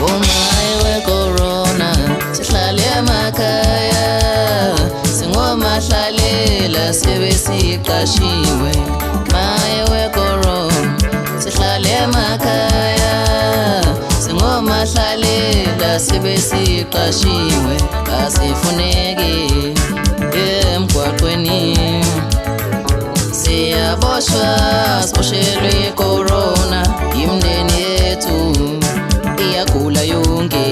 Umaye corona sihlale emakhaya singomahlalela sebesiqashiwe maye we corona sihlale emakhaya singomahlalela sebesiqashiwe asifuneki emgwaqweni siyaboshwa siboshelwe corona imndeni yethu iyagula yonke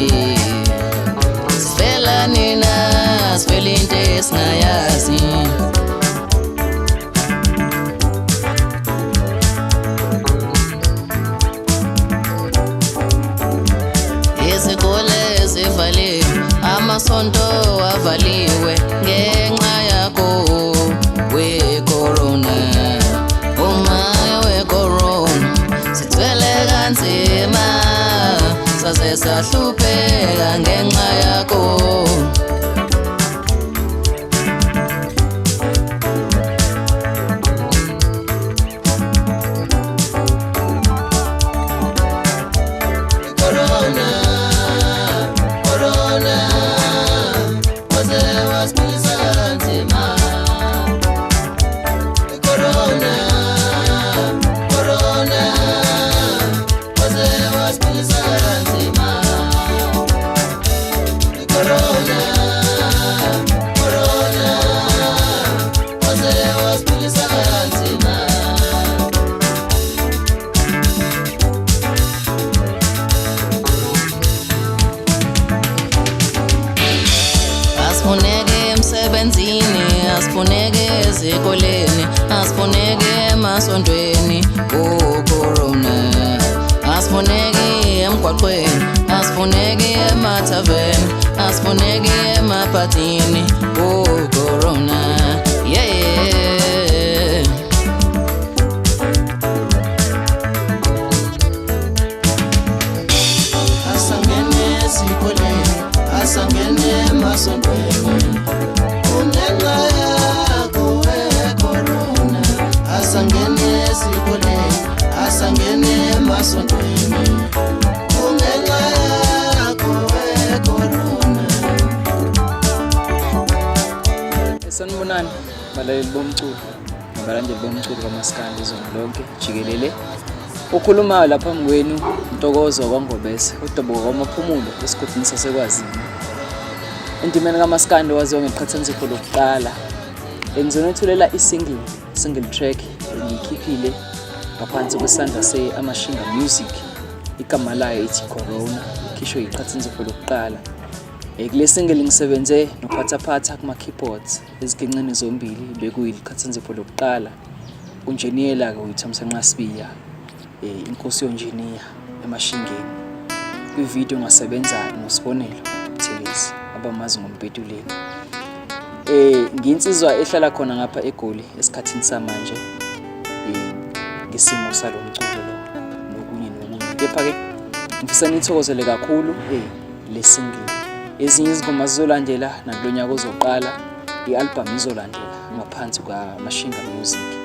sifela nina sifela into esingayazi izikole zivaliwe amasonto avaliwe ngenxa yakho we corona umaye we corona sithwele kanzima saze sahlupheka ngenxa yakho asifuneke emsebenzini asifuneke ezikoleni asifuneke emasontweni corona asifuneke emgwaqweni asifuneke emathaveni asifuneke emaphathini corona yeah asangene ezikoleni asangene emasontweni ungenxa yakho we corona asangene ezikoleni asangene emasontweni ungenxa yakho we corona. Sanibonani balaleli bomculo nabalandeli bomculo kaMaskandi izolo lonke jikelele ukhulumayo lapha ngwenu Ntokozo kwaNgobese uDabuka kwamaphumulo esigodini saseKwazini endimeni kaMaskandi waziwa ngeqhathanisipho lokuqala engizonethulela single track engikhiphile ngaphansi kwesandla se-Amashinga Music igama layo ithi Corona ikhishwe iqhathanisipho lokuqala kule single ngisebenze nophathaphatha kuma keyboards eziginqeni zombili bekuyiqhathanisipho lokuqala unjeniyela ke uThamsanqa Sibiya inkosi yonjiniya emashingeni kwivideo ngasebenza noSibonelo Buthelezi abamazi ngoMpetuleni nginsizwa ehlala khona ngapha eGoli esikhathini samanje ngesimo salomculo lo nokunye kepha ke ngifisa nithokozele kakhulu le single ezinye izingoma zizolandela nakulonyaka ozoqala ialbum izolandela ngaphansi kwaMashinga Music